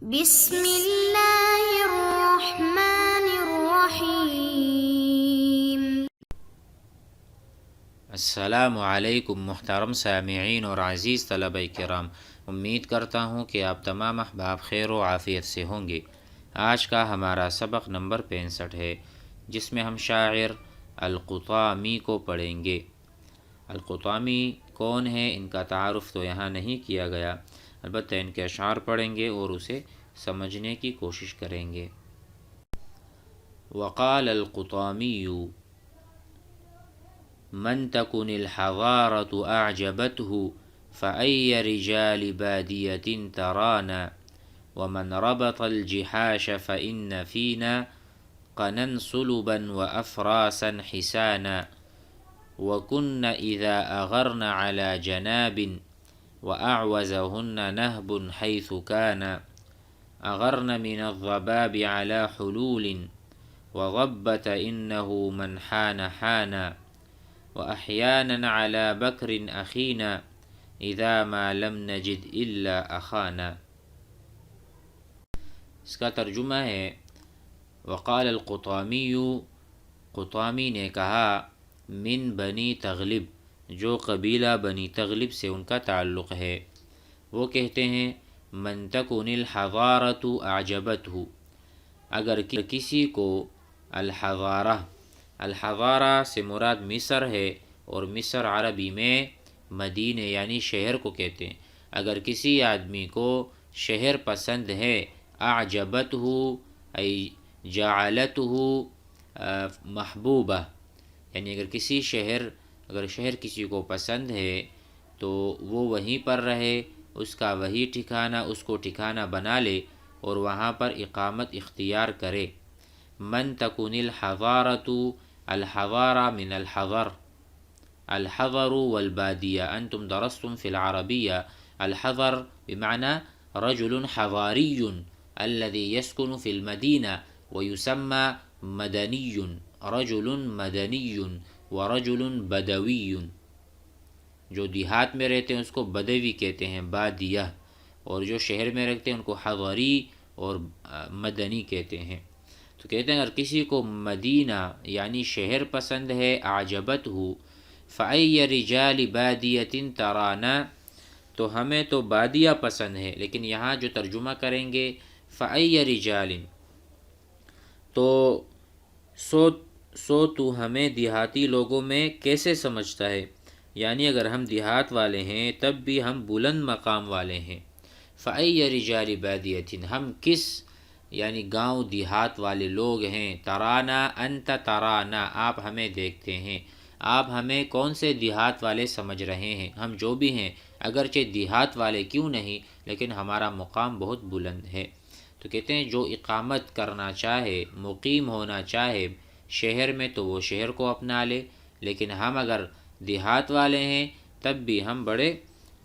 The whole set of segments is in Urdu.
بسم اللہ الرحمن الرحیم۔ السلام علیکم محترم سامعین اور عزیز طلبہ کرام، امید کرتا ہوں کہ آپ تمام احباب خیر و عافیت سے ہوں گے۔ آج کا ہمارا سبق نمبر 65 ہے، جس میں ہم شاعر القطامی کو پڑھیں گے۔ القطامی کون ہے، ان کا تعارف تو یہاں نہیں کیا گیا، البتہ ان کے اشعار پڑھیں گے اور اسے سمجھنے کی کوشش کریں گے۔ وقال القطامی من تكن الحضارة أعجبته فأي رجال بادية ترانا ومن ربط الجحاش فإن فينا قنا صلبا وأفراسا حسانا وكن إذا أغرن على جناب وأعوزهن نهب حيث كان أغرن من الضباب على حلول وضبت إنه من حان حانا وأحيانا على بكر أخينا إذا ما لم نجد إلا أخانا۔ اس کا ترجمہ ہے، وقال القطامی، قطامی نے کہا، من بنی تغلب، جو قبیلہ بنی تغلب سے ان کا تعلق ہے، وہ کہتے ہیں من تکن الحضارۃ اعجبتہ، اگر کسی کو الحضارہ سے مراد مصر ہے، اور مصر عربی میں مدینے یعنی شہر کو کہتے ہیں۔ اگر کسی آدمی کو شہر پسند ہے، اعجبتہ ای جعلتہ محبوبہ، یعنی اگر شہر کسی کو پسند ہے تو وہ وہیں پر رہے، اس کا وہی ٹھکانہ، اس کو ٹھکانہ بنا لے اور وہاں پر اقامت اختیار کرے۔ من تکن الحضارۃ، الحضارہ من الحضر والبادیہ، انتم درستم فی العربیہ، الحضر بمعنى رجل حضاری الذي يسكن في المدینہ ويسمى مدنی، رجل مدنی ورجل بدوی، جو دیہات میں رہتے ہیں اس کو بدوی کہتے ہیں، بادیہ، اور جو شہر میں رہتے ہیں ان کو حضری اور مدنی کہتے ہیں۔ تو کہتے ہیں اگر کسی کو مدینہ یعنی شہر پسند ہے، اعجبتہ فأی رجال بادیۃ ترانا، تو ہمیں تو بادیہ پسند ہے، لیکن یہاں جو ترجمہ کریں گے فأی رجال، تو سو تو ہمیں دیہاتی لوگوں میں کیسے سمجھتا ہے، یعنی اگر ہم دیہات والے ہیں تب بھی ہم بلند مقام والے ہیں۔ فأی رجال بادیۃ، ہم کس یعنی گاؤں دیہات والے لوگ ہیں، ترانا انت ترانا، آپ ہمیں دیکھتے ہیں، آپ ہمیں کون سے دیہات والے سمجھ رہے ہیں، ہم جو بھی ہیں اگرچہ دیہات والے کیوں نہیں لیکن ہمارا مقام بہت بلند ہے۔ تو کہتے ہیں جو اقامت کرنا چاہے، مقیم ہونا چاہے شہر میں تو وہ شہر کو اپنا لے، لیکن ہم اگر دیہات والے ہیں تب بھی ہم بڑے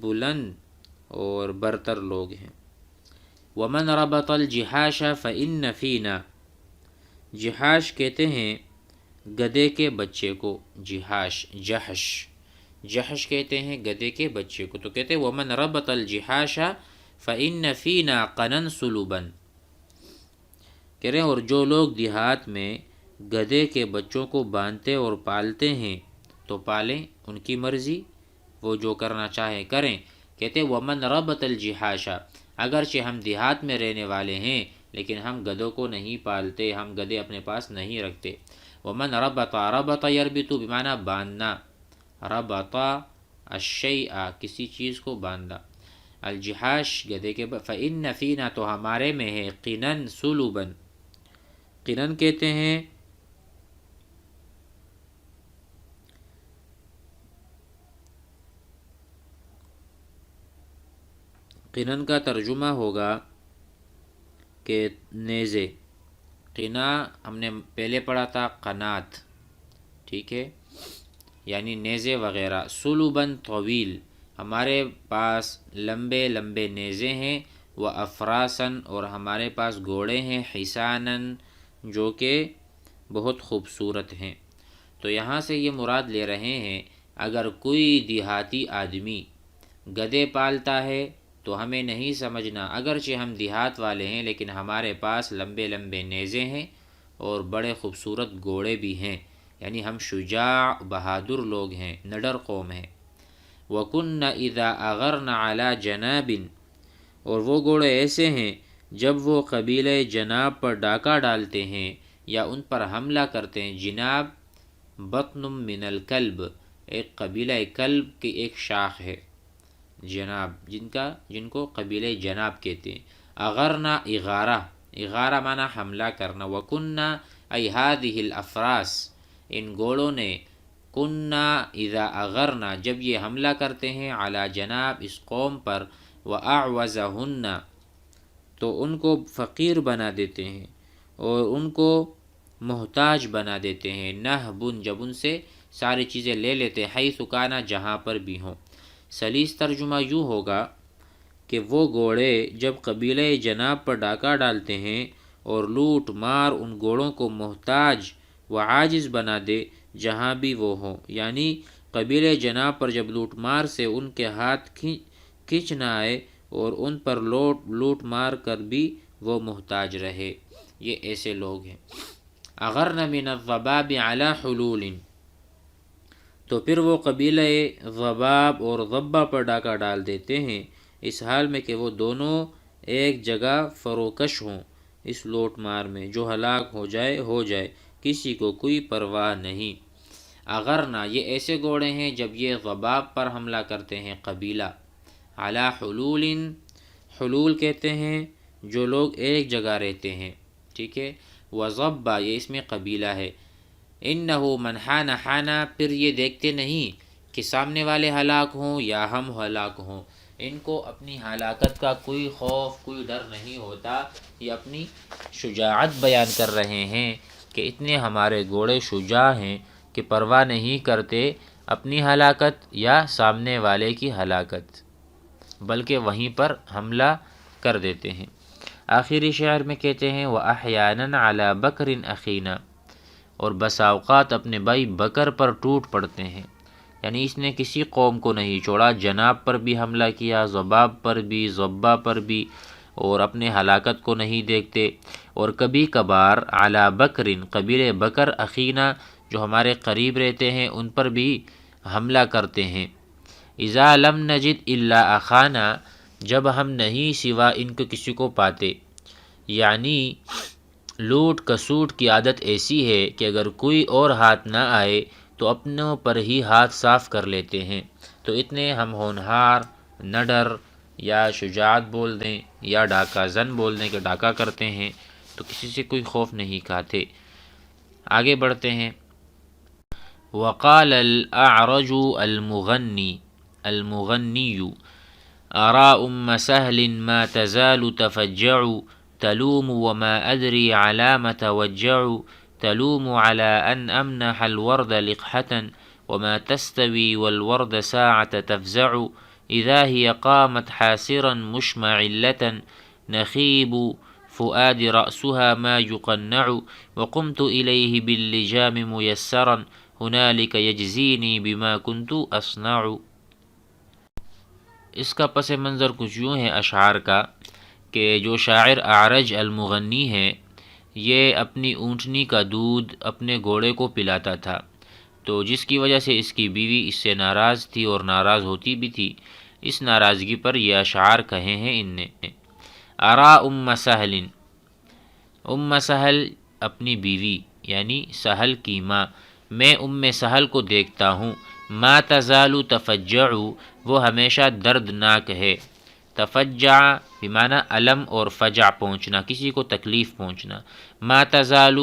بلند اور برتر لوگ ہیں۔ ومن ربط الجحاش فإن فینا، جحاش کہتے ہیں گدھے کے بچے کو، جحش کہتے ہیں گدھے کے بچے کو، تو کہتے ہیں ومن ربط الجحاش فإن فینا قنا صلبا، کہہ رہے ہیں اور جو لوگ دیہات میں گدھے کے بچوں کو باندھتے اور پالتے ہیں تو پالیں، ان کی مرضی، وہ جو کرنا چاہیں کریں۔ کہتے ہیں ومن ربط الجحاش، اگرچہ ہم دیہات میں رہنے والے ہیں لیکن ہم گدھوں کو نہیں پالتے، ہم گدھے اپنے پاس نہیں رکھتے۔ ومن ربط یربط بمعنی باندھنا، ربط الشیء کسی چیز کو باندھنا، الجحاش گدھے کے فإن فینا تو ہمارے میں ہے، قنا صلبا، قنن کہتے ہیں قنن کا ترجمہ ہوگا کہ نیزے، قنا ہم نے پہلے پڑھا تھا قنات، ٹھیک ہے، یعنی نیزے وغیرہ، صلباً طویل، ہمارے پاس لمبے لمبے نیزے ہیں، وہ افراسن اور ہمارے پاس گھوڑے ہیں، حسانن جو کہ بہت خوبصورت ہیں۔ تو یہاں سے یہ مراد لے رہے ہیں اگر کوئی دیہاتی آدمی گدھے پالتا ہے تو ہمیں نہیں سمجھنا، اگرچہ ہم دیہات والے ہیں لیکن ہمارے پاس لمبے لمبے نیزے ہیں اور بڑے خوبصورت گھوڑے بھی ہیں، یعنی ہم شجاع بہادر لوگ ہیں، نڈر قوم ہیں۔ وَكُنَّ إِذَا أَغَرْنَ عَلَى جَنَابٍ، اور وہ گھوڑے ایسے ہیں جب وہ قبیلہ جناب پر ڈاکہ ڈالتے ہیں یا ان پر حملہ کرتے ہیں۔ جناب بطن من الکلب، ایک قبیلہ کلب کی ایک شاخ ہے جناب، جن کو قبیلہ جناب کہتے ہیں۔ اغرنا اغارہ معنی حملہ کرنا، وکننا ای هذه الافراس، ان گھوڑوں نے، کننا اذا اغرنا جب یہ حملہ کرتے ہیں، علی جناب اس قوم پر، واعوزہن تو ان کو فقیر بنا دیتے ہیں اور ان کو محتاج بنا دیتے ہیں، نہبن جب ان سے ساری چیزیں لے لیتے ہیں، حیث کانا جہاں پر بھی ہوں۔ سلیس ترجمہ یوں ہوگا کہ وہ گھوڑے جب قبیلہ جناب پر ڈاکہ ڈالتے ہیں اور لوٹ مار ان گھوڑوں کو محتاج و عاجز بنا دے جہاں بھی وہ ہوں، یعنی قبیلہ جناب پر جب لوٹ مار سے ان کے ہاتھ کھنچ نہ آئے اور ان پر لوٹ مار کر بھی وہ محتاج رہے، یہ ایسے لوگ ہیں۔ اغرن من الضباب علی حلول، تو پھر وہ قبیلہ ضباب اور ضبہ پر ڈاکہ ڈال دیتے ہیں، اس حال میں کہ وہ دونوں ایک جگہ فروکش ہوں اس لوٹ مار میں، جو ہلاک ہو جائے کسی کو کوئی پرواہ نہیں۔ اغرنا یہ ایسے گھوڑے ہیں جب یہ ضباب پر حملہ کرتے ہیں قبیلہ، علی حلول، حلول کہتے ہیں جو لوگ ایک جگہ رہتے ہیں، ٹھیک ہے۔ وضبہ یہ اس میں قبیلہ ہے۔ انہو من حان حانا، پھر یہ دیکھتے نہیں کہ سامنے والے ہلاک ہوں یا ہم ہلاک ہوں، ان کو اپنی ہلاکت کا کوئی خوف کوئی ڈر نہیں ہوتا، یہ اپنی شجاعت بیان کر رہے ہیں کہ اتنے ہمارے گھوڑے شجاع ہیں کہ پرواہ نہیں کرتے اپنی ہلاکت یا سامنے والے کی ہلاکت، بلکہ وہیں پر حملہ کر دیتے ہیں۔ آخری شعر میں کہتے ہیں وَأَحْيَانًا عَلَى بَكْرٍ أَخِينَا، اور بسا اوقات اپنے بھائی بکر پر ٹوٹ پڑتے ہیں، یعنی اس نے کسی قوم کو نہیں چھوڑا، جناب پر بھی حملہ کیا، ضباب پر بھی، ضبہ پر بھی، اور اپنے ہلاکت کو نہیں دیکھتے۔ اور کبھی کبھار علی بکر، قبیلہ بکر اخینا جو ہمارے قریب رہتے ہیں ان پر بھی حملہ کرتے ہیں۔ اذا لم نجد الا اخانا، جب ہم نہیں سوا ان کو کسی کو پاتے، یعنی لوٹ کسوٹ کی عادت ایسی ہے کہ اگر کوئی اور ہاتھ نہ آئے تو اپنوں پر ہی ہاتھ صاف کر لیتے ہیں، تو اتنے ہم ہونہار، نڈر یا شجاعت بول دیں یا ڈاکہ زن بول دیں کہ ڈاکہ کرتے ہیں، تو کسی سے کوئی خوف نہیں کھاتے۔ آگے بڑھتے ہیں۔ وقال الاعرج المغنی ارا ام سهل ما تزال تفجع تلوم وما ادری على ما توجع تلوم على ان امنح الورد لقحة وما تستوي والورد ساعة تفزع اذا هي قامت حاسرا مشمعلة نخيب فؤاد رأسها ما يقنع وقمت إليه باللجام ميسرا هنالك يجزيني بما كنت أصنع۔ اس کا پس منظر کچھ یوں ہے اشعار کا کہ جو شاعر اعرج المغنی ہے یہ اپنی اونٹنی کا دودھ اپنے گھوڑے کو پلاتا تھا، تو جس کی وجہ سے اس کی بیوی اس سے ناراض تھی اور ناراض ہوتی بھی تھی۔ اس ناراضگی پر یہ اشعار کہے ہیں ان نے۔ ارا ام سہل، ام سہل اپنی بیوی یعنی سہل کی ماں، میں ام سہل کو دیکھتا ہوں، ما تزال تفجع، وہ ہمیشہ دردناک ہے، تفجع بمعنی علم اور فجع پہنچنا، کسی کو تکلیف پہنچنا، ما تزال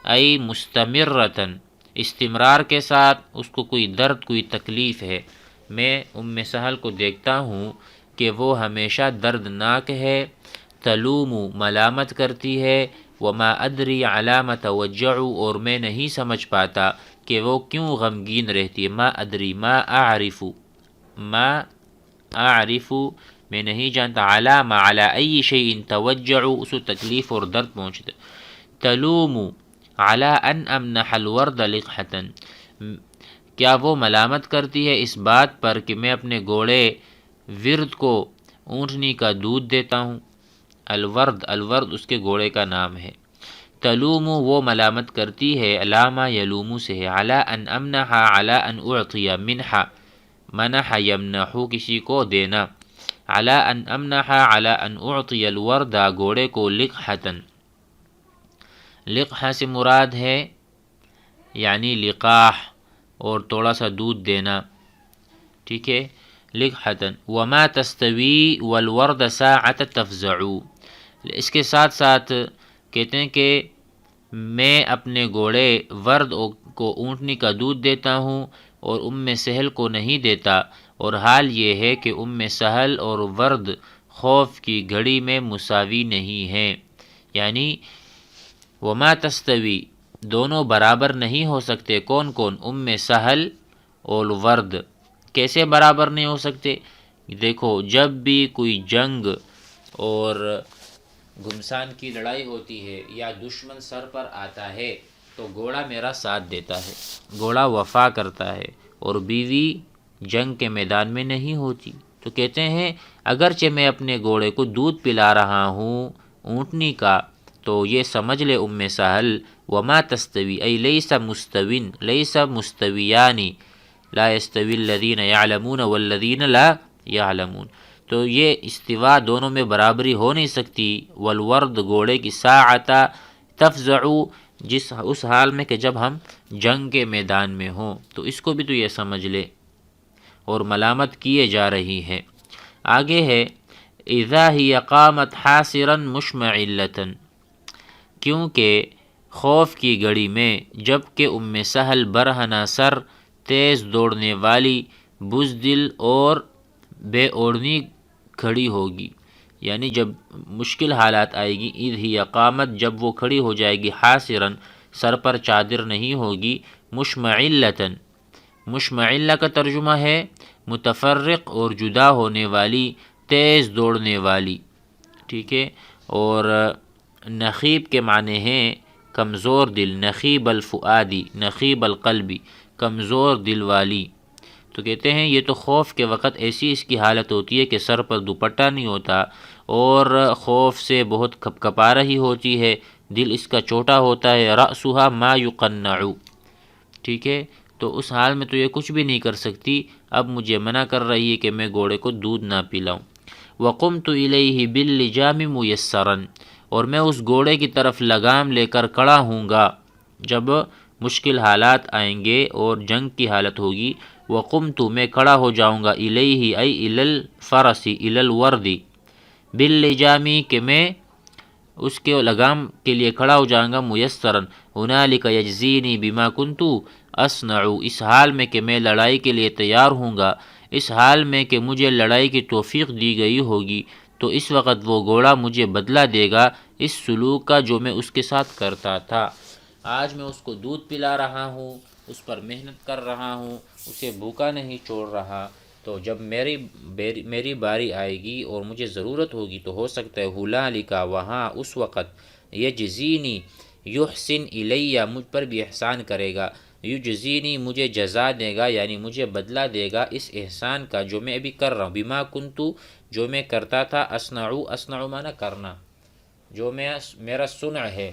ای مستمرتن، استمرار کے ساتھ اس کو کوئی درد کوئی تکلیف ہے۔ میں ام سہل کو دیکھتا ہوں کہ وہ ہمیشہ دردناک ہے، تلوم ملامت کرتی ہے، وما ادری علی ما توجع، اور میں نہیں سمجھ پاتا کہ وہ کیوں غمگین رہتی ہے، ما ادری ما اعرف میں نہیں جانتا، علی ما علی ای شیء توجع اس کو تکلیف اور درد پہنچتا، تلوم علی ان امنح الورد لقحة، کیا وہ ملامت کرتی ہے اس بات پر کہ میں اپنے گھوڑے ورد کو اونٹنی کا دودھ دیتا ہوں۔ الورد اس کے گھوڑے کا نام ہے۔ تلوم وہ ملامت کرتی ہے، علامہ یلوم سے ہے، علی ان امنح علی ان اعطی منح، منح یمنح کسی کو دینا، علی ان امنح علی ان اعطی الورد گھوڑے کو لقحتن، لقحہ سے مراد ہے یعنی لقاح اور تھوڑا سا دودھ دینا، ٹھیک ہے، لقحتن وما تستوی والورد ساعۃ تفزع، اس کے ساتھ ساتھ کہتے ہیں کہ میں اپنے گھوڑے ورد کو اونٹنی کا دودھ دیتا ہوں اور ام سہل کو نہیں دیتا، اور حال یہ ہے کہ ام سہل اور ورد خوف کی گھڑی میں مساوی نہیں ہیں، یعنی وما تستوی دونوں برابر نہیں ہو سکتے، کون کون؟ ام سہل اور ورد۔ کیسے برابر نہیں ہو سکتے؟ دیکھو جب بھی کوئی جنگ اور گھمسان کی لڑائی ہوتی ہے یا دشمن سر پر آتا ہے تو گھوڑا میرا ساتھ دیتا ہے، گھوڑا وفا کرتا ہے، اور بیوی جنگ کے میدان میں نہیں ہوتی۔ تو کہتے ہیں اگرچہ میں اپنے گھوڑے کو دودھ پلا رہا ہوں اونٹنی کا، تو یہ سمجھ لے ام سہل وما تستوی ای لیس مستوین، لیس مستویانی، لا یستوی الذین یعلمون والذین لا یعلمون، تو یہ استوا دونوں میں برابری ہو نہیں سکتی۔ والورد گھوڑے کی ساعت تفزع، اس حال میں کہ جب ہم جنگ کے میدان میں ہوں، تو اس کو بھی تو یہ سمجھ لے، اور ملامت کیے جا رہی ہے۔ آگے ہے اذا ہی قامت حاصرا مشمعلۃ، کیونکہ خوف کی گھڑی میں جب کہ ام سہل برہنہ سر، تیز دوڑنے والی، بزدل اور بے اوڑھنی کھڑی ہوگی، یعنی جب مشکل حالات آئے گی، اذ ہی قامت جب وہ کھڑی ہو جائے گی، حاصراً سر پر چادر نہیں ہوگی، مشمعلۃ، مشمعلہ کا ترجمہ ہے متفرق اور جدا ہونے والی، تیز دوڑنے والی، ٹھیک ہے، اور نخیب کے معنی ہیں کمزور دل، نخیب الفؤادی، نخیب القلبی، کمزور دل والی۔ تو کہتے ہیں یہ تو خوف کے وقت ایسی اس کی حالت ہوتی ہے کہ سر پر دوپٹہ نہیں ہوتا اور خوف سے بہت کھپکھپا رہی ہوتی ہے، دل اس کا چھوٹا ہوتا ہے، رأسها ما یقنع، ٹھیک ہے، تو اس حال میں تو یہ کچھ بھی نہیں کر سکتی، اب مجھے منع کر رہی ہے کہ میں گھوڑے کو دودھ نہ پلاؤں۔ وقمت الیہ باللجام میسرا، اور میں اس گھوڑے کی طرف لگام لے کر کھڑا ہوں گا جب مشکل حالات آئیں گے اور جنگ کی حالت ہوگی۔ وقمت میں کھڑا ہو جاؤں گا، الیہ ای الی الفرس الی الورد، باللجامی کہ میں اس کے لگام کے لیے کھڑا ہو جاؤں گا، میسرا ہنالک یجزینی بما کنت اصنع، اس حال میں کہ میں لڑائی کے لیے تیار ہوں گا، اس حال میں کہ مجھے لڑائی کی توفیق دی گئی ہوگی، تو اس وقت وہ گھوڑا مجھے بدلہ دے گا اس سلوک کا جو میں اس کے ساتھ کرتا تھا۔ آج میں اس کو دودھ پلا رہا ہوں، اس پر محنت کر رہا ہوں، اسے بھوکا نہیں چھوڑ رہا، تو جب میری باری آئے گی اور مجھے ضرورت ہوگی تو ہو سکتا ہے ہنالک، وہاں اس وقت، یجزینی یحسن الیہ، مجھ پر بھی احسان کرے گا، یجزینی مجھے جزا دے گا، یعنی مجھے بدلہ دے گا اس احسان کا جو میں ابھی کر رہا ہوں، بما کنتو جو میں کرتا تھا، اصنع معنی کرنا، جو میرا صنع ہے،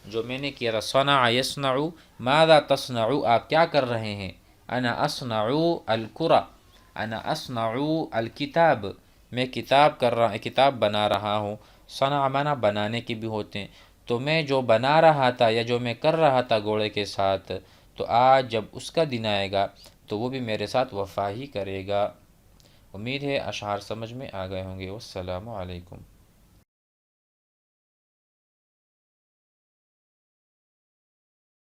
جو میں نے کیا تھا، صنع یصنع، ماذا تصنع آپ کیا کر رہے ہیں، انا اصنع الکرہ، انا اصنع الکتاب میں کتاب بنا رہا ہوں، صنع معنی بنانے کی بھی ہوتے ہیں، تو میں جو بنا رہا تھا یا جو میں کر رہا تھا گھوڑے کے ساتھ، تو آج جب اس کا دن آئے گا تو وہ بھی میرے ساتھ وفا ہی کرے گا۔ امید ہے اشعار سمجھ میں آ گئے ہوں گے۔ والسلام علیکم۔